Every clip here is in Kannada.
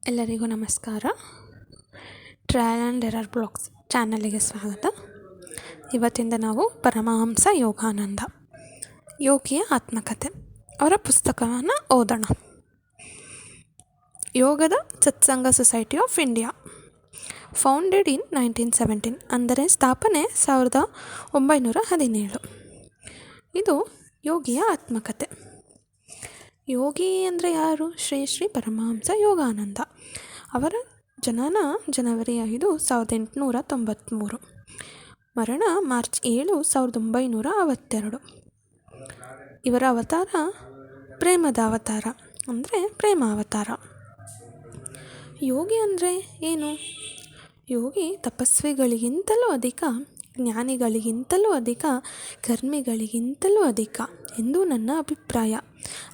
ಎಲ್ಲರಿಗೂ ನಮಸ್ಕಾರ. ಟ್ರಯಲ್ ಆ್ಯಂಡ್ ಎರರ್ ಬ್ಲಾಗ್ಸ್ ಚಾನಲಿಗೆ ಸ್ವಾಗತ. ಇವತ್ತಿಂದ ನಾವು ಪರಮಹಂಸ ಯೋಗಾನಂದ ಯೋಗಿಯ ಆತ್ಮಕಥೆ ಅವರ ಪುಸ್ತಕವನ್ನು ಓದೋಣ. ಯೋಗದ Satsanga society of India, founded in 1917, ಅಂದರೆ ಸ್ಥಾಪನೆ 1917. ಇದು ಯೋಗಿಯ ಆತ್ಮಕಥೆ. ಯೋಗಿ ಅಂದರೆ ಯಾರು? ಶ್ರೀ ಶ್ರೀ ಪರಮಹಂಸ ಯೋಗಾನಂದ. ಅವರ ಜನನ ಜನವರಿ 5, 1893. ಮರಣ ಮಾರ್ಚ್ 7, 1952. ಇವರ ಅವತಾರ ಪ್ರೇಮದ ಅವತಾರ, ಅಂದರೆ ಪ್ರೇಮ ಅವತಾರ. ಯೋಗಿ ಅಂದರೆ ಏನು? ಯೋಗಿ ತಪಸ್ವಿಗಳಿಗಿಂತಲೂ ಅಧಿಕ, ಜ್ಞಾನಿಗಳಿಗಿಂತಲೂ ಅಧಿಕ, ಕರ್ಮಿಗಳಿಗಿಂತಲೂ ಅಧಿಕ ಎಂದು ನನ್ನ ಅಭಿಪ್ರಾಯ.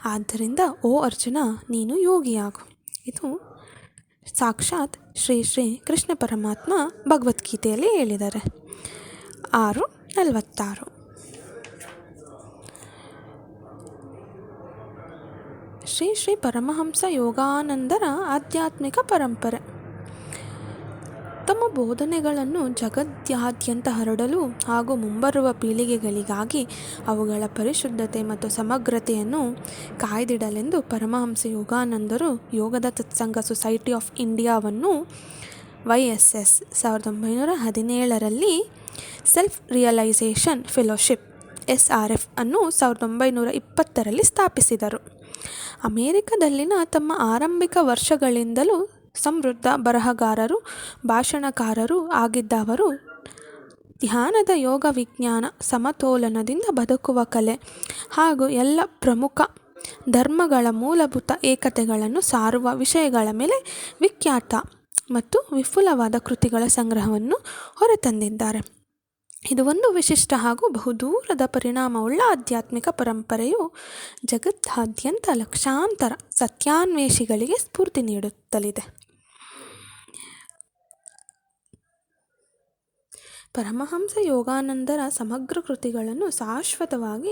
ಆದ್ದರಿಂದ ಓ ಅರ್ಜುನ, ನೀನು ಯೋಗಿಯಾಗು. ಇದು ಸಾಕ್ಷಾತ್ ಶ್ರೀ ಶ್ರೀ ಕೃಷ್ಣ ಪರಮಾತ್ಮ ಭಗವದ್ಗೀತೆಯಲ್ಲಿ ಹೇಳಿದ್ದಾರೆ. 6:46. ಶ್ರೀ ಶ್ರೀ ಪರಮಹಂಸ ಯೋಗಾನಂದರ ಆಧ್ಯಾತ್ಮಿಕ ಪರಂಪರೆ. ತಮ್ಮ ಬೋಧನೆಗಳನ್ನು ಜಗತ್ತಾದ್ಯಂತ ಹರಡಲು ಹಾಗೂ ಮುಂಬರುವ ಪೀಳಿಗೆಗಳಿಗಾಗಿ ಅವುಗಳ ಪರಿಶುದ್ಧತೆ ಮತ್ತು ಸಮಗ್ರತೆಯನ್ನು ಕಾಯ್ದಿಡಲೆಂದು ಪರಮಹಂಸ ಯೋಗಾನಂದರು ಯೋಗದ ಸತ್ಸಂಗ ಸೊಸೈಟಿ ಆಫ್ ಇಂಡಿಯಾವನ್ನು YSS 1917ರಲ್ಲಿ ಸೆಲ್ಫ್ ರಿಯಲೈಸೇಷನ್ ಫೆಲೋಶಿಪ್ SRF ಅನ್ನು 1920ರಲ್ಲಿ ಸ್ಥಾಪಿಸಿದರು. ಅಮೆರಿಕದಲ್ಲಿನ ತಮ್ಮ ಆರಂಭಿಕ ವರ್ಷಗಳಿಂದಲೂ ಸಮೃದ್ಧ ಬರಹಗಾರರು, ಭಾಷಣಕಾರರು ಆಗಿದ್ದ ಅವರು ಧ್ಯಾನದ ಯೋಗ ವಿಜ್ಞಾನ, ಸಮತೋಲನದಿಂದ ಬದುಕುವ ಕಲೆ ಹಾಗೂ ಎಲ್ಲ ಪ್ರಮುಖ ಧರ್ಮಗಳ ಮೂಲಭೂತ ಏಕತೆಗಳನ್ನು ಸಾರುವ ವಿಷಯಗಳ ಮೇಲೆ ವಿಖ್ಯಾತ ಮತ್ತು ವಿಪುಲವಾದ ಕೃತಿಗಳ ಸಂಗ್ರಹವನ್ನು ಹೊರತಂದಿದ್ದಾರೆ. ಇದು ಒಂದು ವಿಶಿಷ್ಟ ಹಾಗೂ ಬಹುದೂರದ ಪರಿಣಾಮವುಳ್ಳ ಆಧ್ಯಾತ್ಮಿಕ ಪರಂಪರೆಯು ಜಗತ್ತಾದ್ಯಂತ ಲಕ್ಷಾಂತರ ಸತ್ಯಾನ್ವೇಷಿಗಳಿಗೆ ಸ್ಫೂರ್ತಿ ನೀಡುತ್ತಲಿದೆ. ಪರಮಹಂಸ ಯೋಗಾನಂದರ ಸಮಗ್ರ ಕೃತಿಗಳನ್ನು ಶಾಶ್ವತವಾಗಿ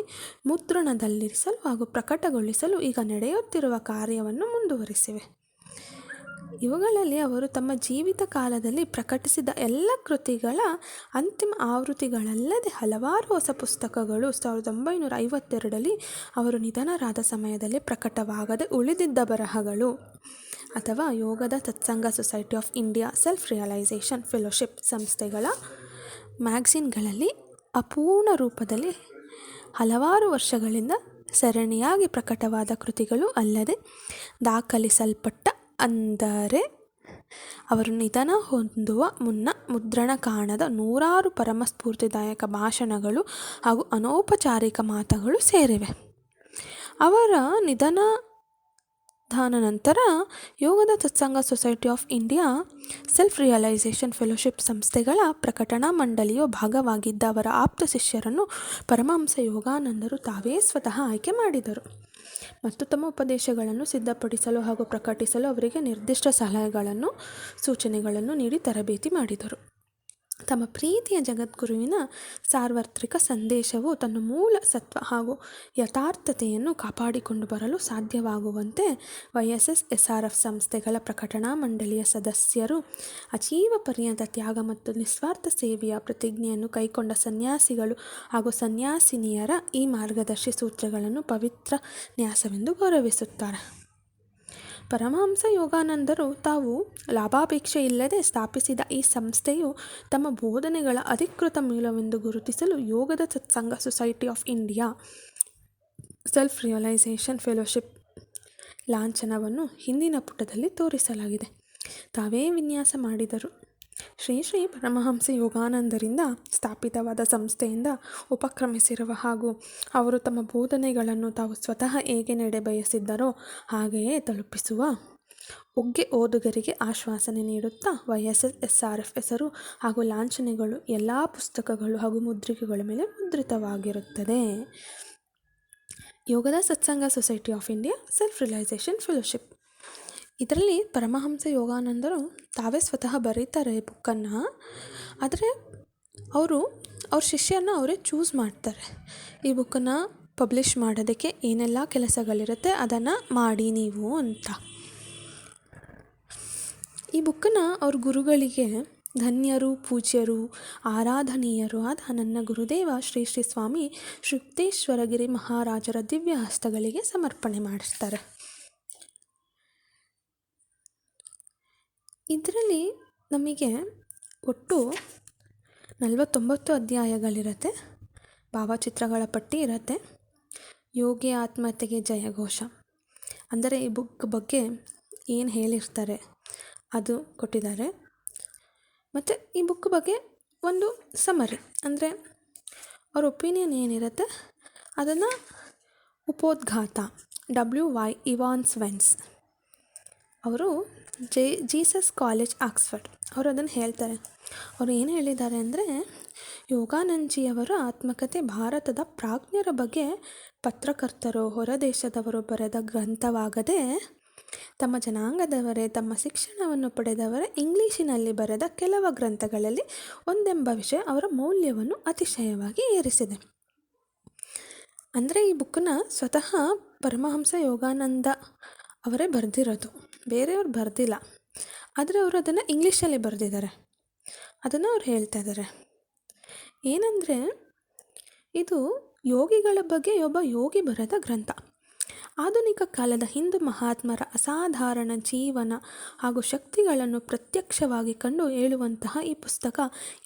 ಮುದ್ರಣದಲ್ಲಿರಿಸಲು ಹಾಗೂ ಪ್ರಕಟಗೊಳಿಸಲು ಈಗ ನಡೆಯುತ್ತಿರುವ ಕಾರ್ಯವನ್ನು ಮುಂದುವರಿಸಿವೆ. ಇವುಗಳಲ್ಲಿ ಅವರು ತಮ್ಮ ಜೀವಿತ ಕಾಲದಲ್ಲಿ ಪ್ರಕಟಿಸಿದ ಎಲ್ಲ ಕೃತಿಗಳ ಅಂತಿಮ ಆವೃತ್ತಿಗಳಲ್ಲದೆ ಹಲವಾರು ಹೊಸ ಪುಸ್ತಕಗಳು 1952ರಲ್ಲಿ ಅವರು ನಿಧನರಾದ ಸಮಯದಲ್ಲಿ ಪ್ರಕಟವಾಗದೆ ಉಳಿದಿದ್ದ ಬರಹಗಳು ಅಥವಾ Yogoda Satsanga society of India self realisation Fellowship ಸಂಸ್ಥೆಗಳ ಮ್ಯಾಗಝಿನ್ಗಳಲ್ಲಿ ಅಪೂರ್ಣ ರೂಪದಲ್ಲಿ ಹಲವಾರು ವರ್ಷಗಳಿಂದ ಸರಣಿಯಾಗಿ ಪ್ರಕಟವಾದ ಕೃತಿಗಳು ಅಲ್ಲದೆ ದಾಖಲಿಸಲ್ಪಟ್ಟ, ಅಂದರೆ ಅವರು ನಿಧನ ಹೊಂದುವ ಮುನ್ನ ಮುದ್ರಣ ಕಾಣದ ನೂರಾರು ಪರಮಸ್ಫೂರ್ತಿದಾಯಕ ಭಾಷಣಗಳು ಹಾಗೂ ಅನೌಪಚಾರಿಕ ಮಾತುಗಳು ಸೇರಿವೆ. ಅವರ ನಿಧನದ ನಂತರ Yogoda Satsanga society of India self realisation Fellowship ಸಂಸ್ಥೆಗಳ ಪ್ರಕಟಣಾ ಮಂಡಳಿಯ ಭಾಗವಾಗಿದ್ದ ಅವರ ಆಪ್ತ ಶಿಷ್ಯರನ್ನು ಪರಮಹಂಸ ಯೋಗಾನಂದರು ತಾವೇ ಸ್ವತಃ ಆಯ್ಕೆ ಮಾಡಿದರು ಮತ್ತು ತಮ್ಮ ಉಪದೇಶಗಳನ್ನು ಸಿದ್ಧಪಡಿಸಲು ಹಾಗೂ ಪ್ರಕಟಿಸಲು ಅವರಿಗೆ ನಿರ್ದಿಷ್ಟ ಸಲಹೆಗಳನ್ನು, ಸೂಚನೆಗಳನ್ನು ನೀಡಿ ತರಬೇತಿ ಮಾಡಿದರು. ತಮ್ಮ ಪ್ರೀತಿಯ ಜಗದ್ಗುರುವಿನ ಸಾರ್ವತ್ರಿಕ ಸಂದೇಶವು ತನ್ನ ಮೂಲ ಸತ್ವ ಹಾಗೂ ಯಥಾರ್ಥತೆಯನ್ನು ಕಾಪಾಡಿಕೊಂಡು ಬರಲು ಸಾಧ್ಯವಾಗುವಂತೆ YSS SRF ಸಂಸ್ಥೆಗಳ ಪ್ರಕಟಣಾ ಮಂಡಳಿಯ ಸದಸ್ಯರು ಅಜೀವ ಪರ್ಯಂತ ತ್ಯಾಗ ಮತ್ತು ನಿಸ್ವಾರ್ಥ ಸೇವೆಯ ಪ್ರತಿಜ್ಞೆಯನ್ನು ಕೈಗೊಂಡ ಸನ್ಯಾಸಿಗಳು ಹಾಗೂ ಸನ್ಯಾಸಿನಿಯರ ಈ ಮಾರ್ಗದರ್ಶಿ ಸೂತ್ರಗಳನ್ನು ಪವಿತ್ರ ನ್ಯಾಸವೆಂದು ಗೌರವಿಸುತ್ತಾರೆ. ಪರಮಹಂಸ ಯೋಗಾನಂದರು ತಾವು ಲಾಭಾಪೇಕ್ಷೆ ಇಲ್ಲದೆ ಸ್ಥಾಪಿಸಿದ ಈ ಸಂಸ್ಥೆಯು ತಮ್ಮ ಬೋಧನೆಗಳ ಅಧಿಕೃತ ಮೂಲವೆಂದು ಗುರುತಿಸಲು ಯೋಗದ Satsanga society of India self realisation fellowship ಲಾಂಛನವನ್ನು ಹಿಂದಿನ ಪುಟದಲ್ಲಿ ತೋರಿಸಲಾಗಿದೆ. ತಾವೇ ವಿನ್ಯಾಸ ಮಾಡಿದರು. ಶ್ರೀ ಶ್ರೀ ಪರಮಹಂಸ ಯೋಗಾನಂದರಿಂದ ಸ್ಥಾಪಿತವಾದ ಸಂಸ್ಥೆಯಿಂದ ಉಪಕ್ರಮಿಸಿರುವ ಹಾಗೂ ಅವರು ತಮ್ಮ ಬೋಧನೆಗಳನ್ನು ತಾವು ಸ್ವತಃ ಹೇಗೆ ನಡೆಬಯಸಿದ್ದರೋ ಹಾಗೆಯೇ ತಲುಪಿಸುವ ಒಗ್ಗೆ ಓದುಗರಿಗೆ ಆಶ್ವಾಸನೆ ನೀಡುತ್ತಾ YSS SRF ಹೆಸರು ಹಾಗೂ ಲಾಂಛನಗಳು ಎಲ್ಲ ಪುಸ್ತಕಗಳು ಹಾಗೂ ಮುದ್ರಿಕೆಗಳ ಮೇಲೆ ಮುದ್ರಿತವಾಗಿರುತ್ತದೆ. Yogoda Satsanga society of India self realisation Fellowship, ಇದರಲ್ಲಿ ಪರಮಹಂಸ ಯೋಗಾನಂದರು ತಾವೇ ಸ್ವತಃ ಬರೀತಾರೆ ಈ ಬುಕ್ಕನ್ನು. ಆದರೆ ಅವ್ರ ಶಿಷ್ಯರನ್ನ ಅವರೇ ಚೂಸ್ ಮಾಡ್ತಾರೆ. ಈ ಬುಕ್ಕನ್ನು ಪಬ್ಲಿಷ್ ಮಾಡೋದಕ್ಕೆ ಏನೆಲ್ಲ ಕೆಲಸಗಳಿರುತ್ತೆ ಅದನ್ನು ಮಾಡಿ ನೀವು ಅಂತ. ಈ ಬುಕ್ಕನ್ನು ಅವ್ರ ಗುರುಗಳಿಗೆ ಧನ್ಯರು, ಪೂಜ್ಯರು, ಆರಾಧನೀಯರು ಆದ ನನ್ನ ಗುರುದೇವ ಶ್ರೀ ಶ್ರೀ ಸ್ವಾಮಿ ಯುಕ್ತೇಶ್ವರಗಿರಿ ಮಹಾರಾಜರ ದಿವ್ಯ ಹಸ್ತಗಳಿಗೆ ಸಮರ್ಪಣೆ ಮಾಡಿಸ್ತಾರೆ. ಇದರಲ್ಲಿ ನಮಗೆ ಒಟ್ಟು 49 ಅಧ್ಯಾಯಗಳಿರುತ್ತೆ. ಭಾವಚಿತ್ರಗಳ ಪಟ್ಟಿ ಇರುತ್ತೆ. ಯೋಗಿ ಆತ್ಮಹತ್ಯೆಗೆ ಜಯಘೋಷ ಅಂದರೆ ಈ ಬುಕ್ ಬಗ್ಗೆ ಏನು ಹೇಳಿರ್ತಾರೆ ಅದು ಕೊಟ್ಟಿದ್ದಾರೆ. ಮತ್ತು ಈ ಬುಕ್ ಬಗ್ಗೆ ಒಂದು ಸಮರಿ ಅಂದರೆ ಅವ್ರ ಒಪಿನಿಯನ್ ಏನಿರುತ್ತೆ ಅದನ್ನು ಉಪೋದ್ಘಾತ WY ಇವಾನ್ಸ್ ವೆನ್ಸ್ ಅವರು ಜೀಸಸ್ ಕಾಲೇಜ್ ಆಕ್ಸ್ಫರ್ಡ್ ಅವರು ಅದನ್ನು ಹೇಳ್ತಾರೆ. ಅವರು ಏನು ಹೇಳಿದ್ದಾರೆ ಅಂದರೆ, ಯೋಗಾನಂದಜಿಯವರ ಆತ್ಮಕಥೆ ಭಾರತದ ಪ್ರಾಜ್ಞರ ಬಗ್ಗೆ ಪತ್ರಕರ್ತರು ಹೊರದೇಶದವರು ಬರೆದ ಗ್ರಂಥವಾಗದೆ ತಮ್ಮ ಜನಾಂಗದವರೇ ತಮ್ಮ ಶಿಕ್ಷಣವನ್ನು ಪಡೆದವರೇ ಇಂಗ್ಲೀಷಿನಲ್ಲಿ ಬರೆದ ಕೆಲವು ಗ್ರಂಥಗಳಲ್ಲಿ ಒಂದೆಂಬ ವಿಷಯ ಅವರ ಮೌಲ್ಯವನ್ನು ಅತಿಶಯವಾಗಿ ಏರಿಸಿದೆ. ಅಂದರೆ ಈ ಬುಕ್ಕನ್ನ ಸ್ವತಃ ಪರಮಹಂಸ ಯೋಗಾನಂದ ಅವರೇ ಬರೆದಿರೋದು, ಬೇರೆಯವ್ರು ಬರೆದಿಲ್ಲ. ಆದರೆ ಅವರು ಅದನ್ನು ಇಂಗ್ಲೀಷಲ್ಲಿ ಬರೆದಿದ್ದಾರೆ. ಅದನ್ನು ಅವ್ರು ಹೇಳ್ತಾ ಇದ್ದಾರೆ ಏನಂದರೆ, ಇದು ಯೋಗಿಗಳ ಬಗ್ಗೆ ಒಬ್ಬ ಯೋಗಿ ಬರೆದ ಗ್ರಂಥ. ಆಧುನಿಕ ಕಾಲದ ಹಿಂದೂ ಮಹಾತ್ಮರ ಅಸಾಧಾರಣ ಜೀವನ ಹಾಗೂ ಶಕ್ತಿಗಳನ್ನು ಪ್ರತ್ಯಕ್ಷವಾಗಿ ಕಂಡು ಹೇಳುವಂತಹ ಈ ಪುಸ್ತಕ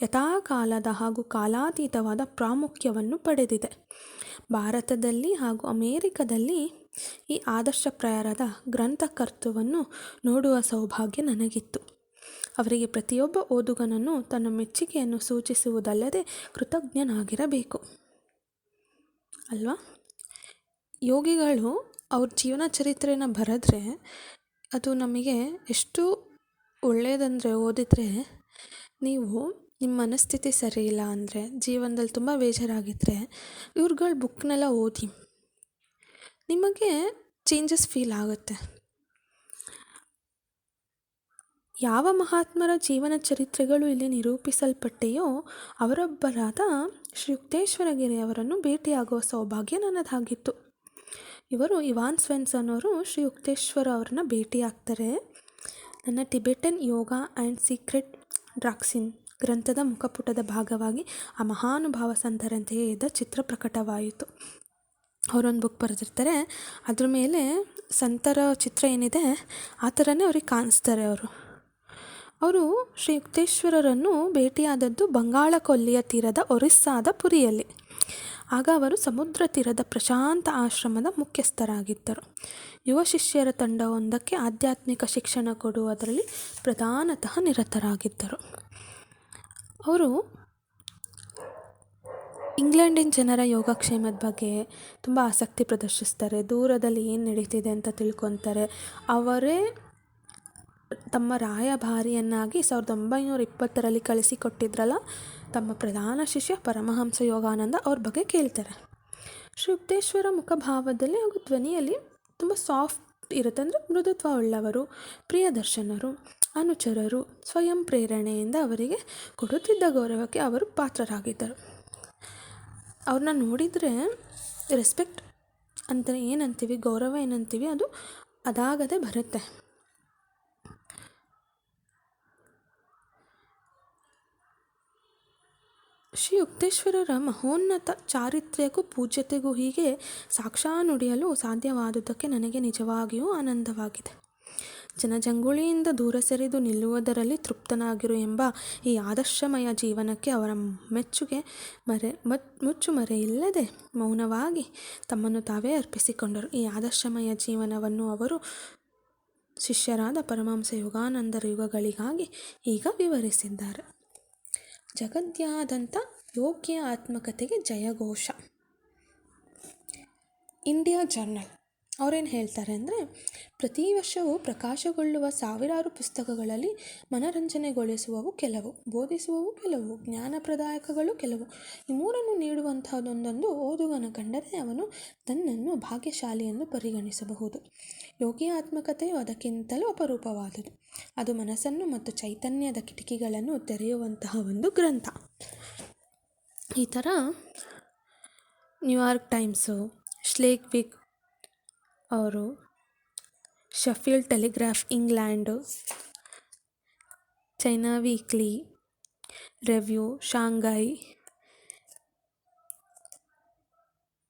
ಯಥಾಕಾಲದ ಹಾಗೂ ಕಾಲಾತೀತವಾದ ಪ್ರಾಮುಖ್ಯವನ್ನು ಪಡೆದಿದೆ. ಭಾರತದಲ್ಲಿ ಹಾಗೂ ಅಮೇರಿಕದಲ್ಲಿ ಈ ಆದರ್ಶಪ್ರಾಯರಾದ ಗ್ರಂಥಕರ್ತೃವನ್ನು ನೋಡುವ ಸೌಭಾಗ್ಯ ನನಗಿತ್ತು. ಅವರಿಗೆ ಪ್ರತಿಯೊಬ್ಬ ಓದುಗನನ್ನು ತನ್ನ ಮೆಚ್ಚುಗೆಯನ್ನು ಸೂಚಿಸುವುದಲ್ಲದೆ ಕೃತಜ್ಞನಾಗಿರಬೇಕು ಅಲ್ವಾ. ಯೋಗಿಗಳು ಅವ್ರ ಜೀವನ ಚರಿತ್ರೆನ ಬರೆದ್ರೆ ಅದು ನಮಗೆ ಎಷ್ಟು ಒಳ್ಳೆಯದಂದರೆ, ಓದಿದರೆ ನೀವು ನಿಮ್ಮ ಮನಸ್ಥಿತಿ ಸರಿ ಇಲ್ಲ ಅಂದರೆ, ಜೀವನದಲ್ಲಿ ತುಂಬ ಬೇಜಾರಾಗಿದ್ದರೆ ಇವ್ರುಗಳ ಬುಕ್ನೆಲ್ಲ ಓದಿ, ನಿಮಗೆ ಚೇಂಜಸ್ ಫೀಲ್ ಆಗುತ್ತೆ. ಯಾವ ಮಹಾತ್ಮರ ಜೀವನ ಚರಿತ್ರೆಗಳು ಇಲ್ಲಿ ನಿರೂಪಿಸಲ್ಪಟ್ಟೆಯೋ ಅವರೊಬ್ಬರಾದ ಶ್ರೀ ಯುಕ್ತೇಶ್ವರಗಿರಿಯವರನ್ನು ಭೇಟಿಯಾಗುವ ಸೌಭಾಗ್ಯ ನನ್ನದಾಗಿತ್ತು. ಇವರು ಇವಾನ್ ಸ್ವೆನ್ಸನ್ ಅವರು ಶ್ರೀ ಯುಕ್ತೇಶ್ವರ ಅವ್ರನ್ನ ಭೇಟಿಯಾಗ್ತಾರೆ. ನನ್ನ ಟಿಬೆಟನ್ ಯೋಗ ಆ್ಯಂಡ್ ಸೀಕ್ರೆಟ್ ಡ್ರಾಕ್ಸಿನ್ ಗ್ರಂಥದ ಮುಖಪುಟದ ಭಾಗವಾಗಿ ಆ ಮಹಾನುಭಾವ ಸಂತರಂತೆಯೇ ಇದ್ದ ಚಿತ್ರ ಪ್ರಕಟವಾಯಿತು. ಅವರೊಂದು ಬುಕ್ ಬರೆದಿರ್ತಾರೆ, ಅದ್ರ ಮೇಲೆ ಸಂತರ ಚಿತ್ರ ಏನಿದೆ ಆ ಥರನೇ ಅವ್ರಿಗೆ ಕಾಣಿಸ್ತಾರೆ. ಅವರು ಶ್ರೀ ಯುಕ್ತೇಶ್ವರರನ್ನು ಭೇಟಿಯಾದದ್ದು ಬಂಗಾಳ ಕೊಲ್ಲಿಯ ತೀರದ ಒರಿಸ್ಸಾದ ಪುರಿಯಲ್ಲಿ. ಆಗ ಅವರು ಸಮುದ್ರ ತೀರದ ಪ್ರಶಾಂತ ಆಶ್ರಮದ ಮುಖ್ಯಸ್ಥರಾಗಿದ್ದರು. ಯುವ ಶಿಷ್ಯರ ತಂಡವೊಂದಕ್ಕೆ ಆಧ್ಯಾತ್ಮಿಕ ಶಿಕ್ಷಣ ಕೊಡುವುದರಲ್ಲಿ ಪ್ರಧಾನತಃ ನಿರತರಾಗಿದ್ದರು. ಅವರು ಇಂಗ್ಲೆಂಡಿನ ಜನರ ಯೋಗಕ್ಷೇಮದ ಬಗ್ಗೆ ತುಂಬ ಆಸಕ್ತಿ ಪ್ರದರ್ಶಿಸ್ತಾರೆ. ದೂರದಲ್ಲಿ ಏನು ನಡೀತಿದೆ ಅಂತ ತಿಳ್ಕೊತಾರೆ. ಅವರೇ ತಮ್ಮ ರಾಯಭಾರಿಯನ್ನಾಗಿ 1920ರಲ್ಲಿ ಕಳಿಸಿಕೊಟ್ಟಿದ್ರಲ್ಲ ತಮ್ಮ ಪ್ರಧಾನ ಶಿಷ್ಯ ಪರಮಹಂಸ ಯೋಗಾನಂದ ಅವ್ರ ಬಗ್ಗೆ ಕೇಳ್ತಾರೆ. ಶ್ರೀ ಯುಕ್ತೇಶ್ವರ ಮುಖಭಾವದಲ್ಲಿ ಹಾಗೂ ಧ್ವನಿಯಲ್ಲಿ ತುಂಬ ಸಾಫ್ಟ್ ಇರುತ್ತೆ, ಅಂದರೆ ಮೃದುತ್ವ ಉಳ್ಳವರು, ಪ್ರಿಯದರ್ಶನರು, ಅನುಚರರು, ಸ್ವಯಂ ಪ್ರೇರಣೆಯಿಂದ ಅವರಿಗೆ ಕೊಡುತ್ತಿದ್ದ ಗೌರವಕ್ಕೆ ಅವರು ಪಾತ್ರರಾಗಿದ್ದರು. ಅವ್ರನ್ನ ನೋಡಿದರೆ ರೆಸ್ಪೆಕ್ಟ್ ಅಂತ ಏನಂತೀವಿ, ಗೌರವ ಏನಂತೀವಿ, ಅದು ಅದಾಗದೆ ಬರುತ್ತೆ. ಶ್ರೀ ಯುಕ್ತೇಶ್ವರರ ಮಹೋನ್ನತ ಚಾರಿತ್ರ್ಯಕ್ಕೂ ಪೂಜ್ಯತೆಗೂ ಹೀಗೆ ಸಾಕ್ಷಾನುಡಿಯಲು ಸಾಧ್ಯವಾದುದಕ್ಕೆ ನನಗೆ ನಿಜವಾಗಿಯೂ ಆನಂದವಾಗಿದೆ. ಜನಜಂಗುಳಿಯಿಂದ ದೂರ ಸರಿದು ನಿಲ್ಲುವುದರಲ್ಲಿ ತೃಪ್ತನಾಗಿರು ಎಂಬ ಈ ಆದರ್ಶಮಯ ಜೀವನಕ್ಕೆ ಅವರ ಮುಚ್ಚುಮರೆ ಇಲ್ಲದೆ ಮೌನವಾಗಿ ತಮ್ಮನ್ನು ತಾವೇ ಅರ್ಪಿಸಿಕೊಂಡರು. ಈ ಆದರ್ಶಮಯ ಜೀವನವನ್ನು ಅವರು ಶಿಷ್ಯರಾದ ಪರಮಹಂಸ ಯೋಗಾನಂದರ ಯುಗಗಳಿಗಾಗಿ ಈಗ ವಿವರಿಸಿದ್ದಾರೆ. ಜಗದ್ಯಾದಂಥ ಯೋಗ್ಯ ಆತ್ಮಕಥೆಗೆ ಜಯಘೋಷ. ಇಂಡಿಯಾ ಜರ್ನಲ್ ಅವರೇನು ಹೇಳ್ತಾರೆ ಅಂದರೆ, ಪ್ರತಿ ವರ್ಷವೂ ಪ್ರಕಾಶಗೊಳ್ಳುವ ಸಾವಿರಾರು ಪುಸ್ತಕಗಳಲ್ಲಿ ಮನರಂಜನೆಗೊಳಿಸುವವು ಕೆಲವು, ಬೋಧಿಸುವವು ಕೆಲವು, ಜ್ಞಾನಪ್ರದಾಯಕಗಳು ಕೆಲವು. ಈ ಮೂರನ್ನು ನೀಡುವಂತಹದೊಂದೊಂದು ಓದುಗನ ಕಂಡರೆ ಅವನು ತನ್ನನ್ನು ಭಾಗ್ಯಶಾಲಿ ಎಂದು ಪರಿಗಣಿಸಬಹುದು. ಯೋಗಿ ಆತ್ಮಕಥೆಯು ಅದಕ್ಕಿಂತಲೂ ಅಪರೂಪವಾದುದು. ಅದು ಮನಸ್ಸನ್ನು ಮತ್ತು ಚೈತನ್ಯದ ಕಿಟಕಿಗಳನ್ನು ತೆರೆಯುವಂತಹ ಒಂದು ಗ್ರಂಥ. ಈ ಥರ ನ್ಯೂಯಾರ್ಕ್ ಟೈಮ್ಸು, ಸ್ಲೇಕ್ವಿಕ್ ಅವರು, Sheffield Telegraph England, China Weekly Review, Shanghai,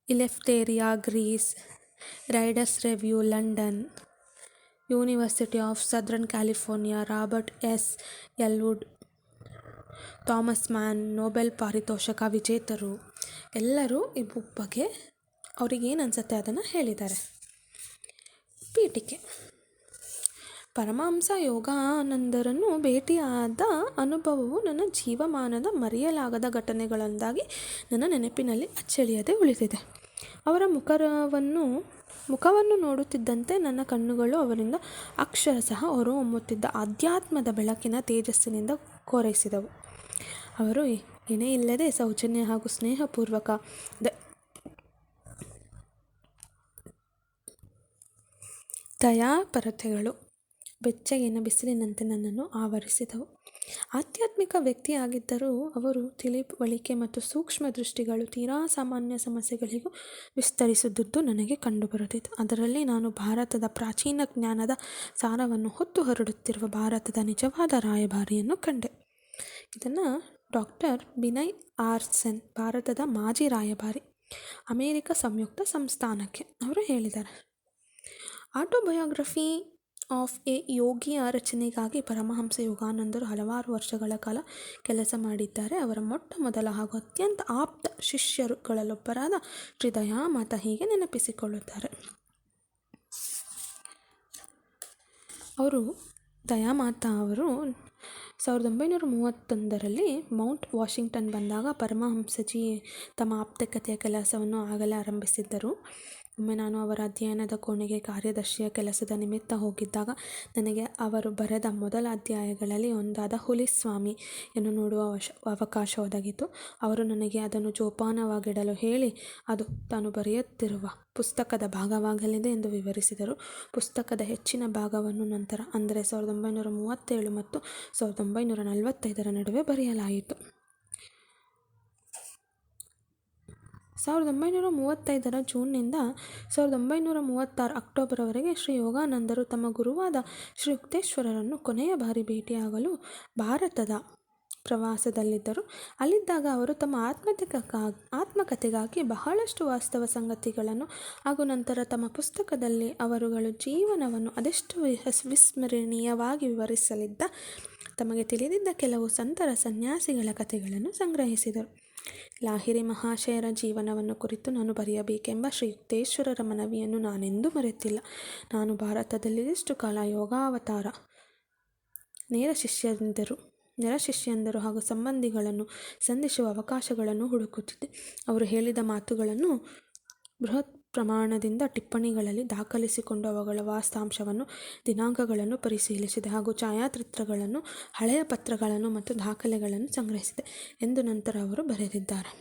Eleftheria Greece, Riders Review London, university of Southern California, Robert S Ellwood, Thomas Mann, Nobel ಪಾರಿತೋಷಕ ವಿಜೇತರು ಎಲ್ಲರೂ ಈ ಬುಕ್ ಬಗ್ಗೆ ಅವ್ರಿಗೇನು ಅನಿಸುತ್ತೆ ಅದನ್ನು ಹೇಳಿದ್ದಾರೆ. ಪೀಠಿಕೆ: ಪರಮಹಂಸ ಯೋಗಾನಂದರನ್ನು ಭೇಟಿಯಾದ ಅನುಭವವು ನನ್ನ ಜೀವಮಾನದ ಮರೆಯಲಾಗದ ಘಟನೆಗಳೊಂದಾಗಿ ನನ್ನ ನೆನಪಿನಲ್ಲಿ ಅಚ್ಚಳಿಯದೆ ಉಳಿದಿದೆ. ಅವರ ಮುಖವನ್ನು ನೋಡುತ್ತಿದ್ದಂತೆ ನನ್ನ ಕಣ್ಣುಗಳು ಅವರಿಂದ ಅಕ್ಷರಶಃ ಹೊರಹೊಮ್ಮುತ್ತಿದ್ದ ಆಧ್ಯಾತ್ಮದ ಬೆಳಕಿನ ತೇಜಸ್ಸಿನಿಂದ ಕೋರೈಸಿದವು. ಅವರು ಎಣೆಯಿಲ್ಲದೆ ಸೌಜನ್ಯ ಹಾಗೂ ಸ್ನೇಹಪೂರ್ವಕ ದಯಾಪರತೆಗಳು ಬೆಚ್ಚಗಿನ ಬಿಸಿಲಿನಂತೆ ನನ್ನನ್ನು ಆವರಿಸಿದವು. ಆಧ್ಯಾತ್ಮಿಕ ವ್ಯಕ್ತಿಯಾಗಿದ್ದರೂ ಅವರು ತಿಳಿವಳಿಕೆ ಮತ್ತು ಸೂಕ್ಷ್ಮ ದೃಷ್ಟಿಗಳು ತೀರಾ ಸಾಮಾನ್ಯ ಸಮಸ್ಯೆಗಳಿಗೂ ವಿಸ್ತರಿಸಿದುದು ನನಗೆ ಕಂಡುಬರುತ್ತಿತ್ತು. ಅದರಲ್ಲಿ ನಾನು ಭಾರತದ ಪ್ರಾಚೀನ ಜ್ಞಾನದ ಸಾರವನ್ನು ಹೊತ್ತು ಹರಡುತ್ತಿರುವ ಭಾರತದ ನಿಜವಾದ ರಾಯಭಾರಿಯನ್ನು ಕಂಡೆ. ಇದನ್ನು ಡಾಕ್ಟರ್ ಬಿನಯ್ ಆರ್ ಸೆನ್, ಭಾರತದ ಮಾಜಿ ರಾಯಭಾರಿ, ಅಮೆರಿಕ ಸಂಯುಕ್ತ ಸಂಸ್ಥಾನಕ್ಕೆ, ಅವರು ಹೇಳಿದ್ದಾರೆ. ಆಟೋಬಯೋಗ್ರಫಿ ಆಫ್ ಎ ಯೋಗಿಯ ರಚನೆಗಾಗಿ ಪರಮಹಂಸ ಯೋಗಾನಂದರು ಹಲವಾರು ವರ್ಷಗಳ ಕಾಲ ಕೆಲಸ ಮಾಡಿದ್ದಾರೆ. ಅವರ ಮೊಟ್ಟಮೊದಲ ಹಾಗೂ ಅತ್ಯಂತ ಆಪ್ತ ಶಿಷ್ಯರುಗಳಲ್ಲೊಬ್ಬರಾದ ಶ್ರೀ ದಯಾಮಾತಾ ಹೀಗೆ ನೆನಪಿಸಿಕೊಳ್ಳುತ್ತಾರೆ. ದಯಾಮಾತಾ ಅವರು 1931ರಲ್ಲಿ ಮೌಂಟ್ ವಾಷಿಂಗ್ಟನ್ ಬಂದಾಗ ಪರಮಹಂಸಜಿ ತಮ್ಮ ಆಪ್ತಕತೆಯ ಕೆಲಸವನ್ನು ಆಗಲೇ ಆರಂಭಿಸಿದ್ದರು. ಒಮ್ಮೆ ನಾನು ಅವರ ಅಧ್ಯಯನದ ಕೋಣೆಗೆ ಕಾರ್ಯದರ್ಶಿಯ ಕೆಲಸದ ನಿಮಿತ್ತ ಹೋಗಿದ್ದಾಗ ನನಗೆ ಅವರು ಬರೆದ ಮೊದಲ ಅಧ್ಯಾಯಗಳಲ್ಲಿ ಒಂದಾದ ಹುಲಿಸ್ವಾಮಿಯನ್ನು ನೋಡುವ ಅವಕಾಶ ಒದಗಿತು. ಅವರು ನನಗೆ ಅದನ್ನು ಜೋಪಾನವಾಗಿಡಲು ಹೇಳಿ ಅದು ತಾನು ಬರೆಯುತ್ತಿರುವ ಪುಸ್ತಕದ ಭಾಗವಾಗಲಿದೆ ಎಂದು ವಿವರಿಸಿದರು. ಪುಸ್ತಕದ ಹೆಚ್ಚಿನ ಭಾಗವನ್ನು ನಂತರ, ಅಂದರೆ 1937 ಮತ್ತು 1945ರ ನಡುವೆ ಬರೆಯಲಾಯಿತು. 1935ರ ಜೂನ್ನಿಂದ 1936 ಅಕ್ಟೋಬರ್ವರೆಗೆ ಶ್ರೀ ಯೋಗಾನಂದರು ತಮ್ಮ ಗುರುವಾದ ಶ್ರೀ ಯುಕ್ತೇಶ್ವರರನ್ನು ಕೊನೆಯ ಬಾರಿ ಭೇಟಿಯಾಗಲು ಭಾರತದ ಪ್ರವಾಸದಲ್ಲಿದ್ದರು. ಅಲ್ಲಿದ್ದಾಗ ಅವರು ತಮ್ಮ ಆತ್ಮಕಥೆಗಾಗಿ ಬಹಳಷ್ಟು ವಾಸ್ತವ ಸಂಗತಿಗಳನ್ನು ಹಾಗೂ ನಂತರ ತಮ್ಮ ಪುಸ್ತಕದಲ್ಲಿ ಅವರುಗಳ ಜೀವನವನ್ನು ಅದೆಷ್ಟು ವಿಸ್ಮರಣೀಯವಾಗಿ ವಿವರಿಸಲಿದ್ದ ತಮಗೆ ತಿಳಿದಿದ್ದ ಕೆಲವು ಸಂತರ ಸನ್ಯಾಸಿಗಳ ಕಥೆಗಳನ್ನು ಸಂಗ್ರಹಿಸಿದರು. ಲಾಹಿರಿ ಮಹಾಶಯರ ಜೀವನವನ್ನು ಕುರಿತು ನಾನು ಬರೆಯಬೇಕೆಂಬ ಶ್ರೀ ಯುಕ್ತೇಶ್ವರರ ಮನವಿಯನ್ನು ನಾನೆಂದೂ ಮರೆತಿಲ್ಲ. ನಾನು ಭಾರತದಲ್ಲಿಷ್ಟು ಕಾಲ ಯೋಗಾವತಾರ ನೇರ ಶಿಷ್ಯಂದರು ಹಾಗೂ ಸಂಬಂಧಿಗಳನ್ನು ಸಂಧಿಸುವ ಅವಕಾಶಗಳನ್ನು ಹುಡುಕುತ್ತಿದ್ದೆ. ಅವರು ಹೇಳಿದ ಮಾತುಗಳನ್ನು ಬೃಹತ್ ಪ್ರಮಾಣದಿಂದ ಟಿಪ್ಪಣಿಗಳಲ್ಲಿ ದಾಖಲಿಸಿಕೊಂಡು ಅವುಗಳ ವಾಸ್ತವಾಂಶವನ್ನು, ದಿನಾಂಕಗಳನ್ನು ಪರಿಶೀಲಿಸಿದೆ ಹಾಗೂ ಛಾಯಾಚಿತ್ರಗಳನ್ನು, ಹಳೆಯ ಪತ್ರಗಳನ್ನು ಮತ್ತು ದಾಖಲೆಗಳನ್ನು ಸಂಗ್ರಹಿಸಿದೆ ಎಂದು ನಂತರ ಅವರು ಬರೆದಿದ್ದಾರೆ.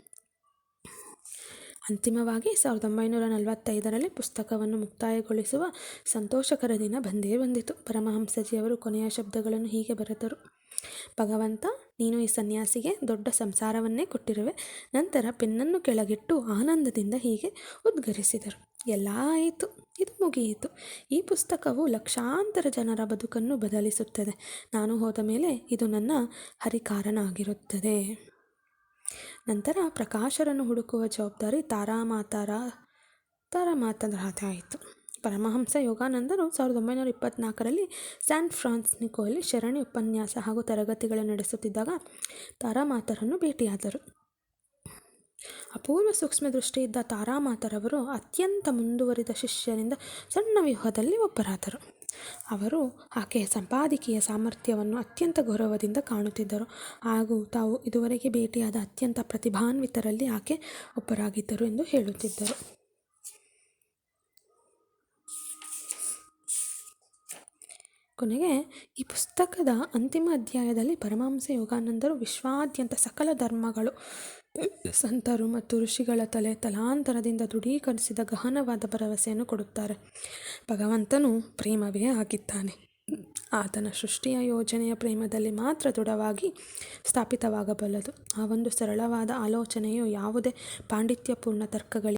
ಅಂತಿಮವಾಗಿ 1945ರಲ್ಲಿ ಪುಸ್ತಕವನ್ನು ಮುಕ್ತಾಯಗೊಳಿಸುವ ಸಂತೋಷಕರ ದಿನ ಬಂದೇ ಬಂದಿತು. ಪರಮಹಂಸಜಿಯವರು ಕೊನೆಯ ಶಬ್ದಗಳನ್ನು ಹೀಗೆ ಬರೆದರು: ಭಗವಂತ, ನೀನು ಈ ಸನ್ಯಾಸಿಗೆ ದೊಡ್ಡ ಸಂಸಾರವನ್ನೇ ಕೊಟ್ಟಿರುವೆ. ನಂತರ ಪೆನ್ನನ್ನು ಕೆಳಗಿಟ್ಟು ಆನಂದದಿಂದ ಹೀಗೆ ಉದ್ಗರಿಸಿದರು: ಎಲ್ಲ ಆಯಿತು, ಇದು ಮುಗಿಯಿತು. ಈ ಪುಸ್ತಕವು ಲಕ್ಷಾಂತರ ಜನರ ಬದುಕನ್ನು ಬದಲಿಸುತ್ತದೆ. ನಾನು ಹೋದ ಮೇಲೆ ಇದು ನನ್ನ ಹರಿಕಾರನ ಆಗಿರುತ್ತದೆ. ನಂತರ ಪ್ರಕಾಶರನ್ನು ಹುಡುಕುವ ಜವಾಬ್ದಾರಿ ತಾರಾಮಾತಾರದಾಯಿತು. ಪರಮಹಂಸ ಯೋಗಾನಂದರು 1924ರಲ್ಲಿ ಸ್ಯಾನ್ ಫ್ರಾನ್ಸಿಸ್ಕೋಯಲ್ಲಿ ಶರಣಿ ಉಪನ್ಯಾಸ ಹಾಗೂ ತರಗತಿಗಳು ನಡೆಸುತ್ತಿದ್ದಾಗ ತಾರಾಮಾತಾರನ್ನು ಭೇಟಿಯಾದರು. ಅಪೂರ್ವ ಸೂಕ್ಷ್ಮದೃಷ್ಟಿ ಇದ್ದ ತಾರಾಮಾತಾರವರು ಅತ್ಯಂತ ಮುಂದುವರಿದ ಶಿಷ್ಯರಿಂದ ಸಣ್ಣ ವ್ಯೂಹದಲ್ಲಿ ಒಬ್ಬರಾದರು. ಅವರು ಆಕೆಯ ಸಂಪಾದಕೀಯ ಸಾಮರ್ಥ್ಯವನ್ನು ಅತ್ಯಂತ ಗೌರವದಿಂದ ಕಾಣುತ್ತಿದ್ದರು ಹಾಗೂ ತಾವು ಇದುವರೆಗೆ ಭೇಟಿಯಾದ ಅತ್ಯಂತ ಪ್ರತಿಭಾನ್ವಿತರಲ್ಲಿ ಆಕೆ ಒಬ್ಬರಾಗಿದ್ದರು ಎಂದು ಹೇಳುತ್ತಿದ್ದರು. ಕೊನೆಗೆ ಈ ಪುಸ್ತಕದ ಅಂತಿಮ ಅಧ್ಯಾಯದಲ್ಲಿ ಪರಮಹಂಸ ಯೋಗಾನಂದರು ವಿಶ್ವಾದ್ಯಂತ ಸಕಲ ಧರ್ಮಗಳು, ಸಂತರು ಮತ್ತು ಋಷಿಗಳ ತಲಾಂತರದಿಂದ ದೃಢೀಕರಿಸಿದ ಗಹನವಾದ ಭರವಸೆಯನ್ನು ಕೊಡುತ್ತಾರೆ. ಭಗವಂತನು ಪ್ರೇಮವೇ ಆಗಿದ್ದಾನೆ. ಆತನ ಸೃಷ್ಟಿಯ ಯೋಜನೆಯ ಪ್ರೇಮದಲ್ಲಿ ಮಾತ್ರ ದೃಢವಾಗಿ ಸ್ಥಾಪಿತವಾಗಬಲ್ಲದು. ಆ ಒಂದು ಸರಳವಾದ ಆಲೋಚನೆಯು ಯಾವುದೇ ಪಾಂಡಿತ್ಯಪೂರ್ಣ ತರ್ಕಗಳಿಗೆ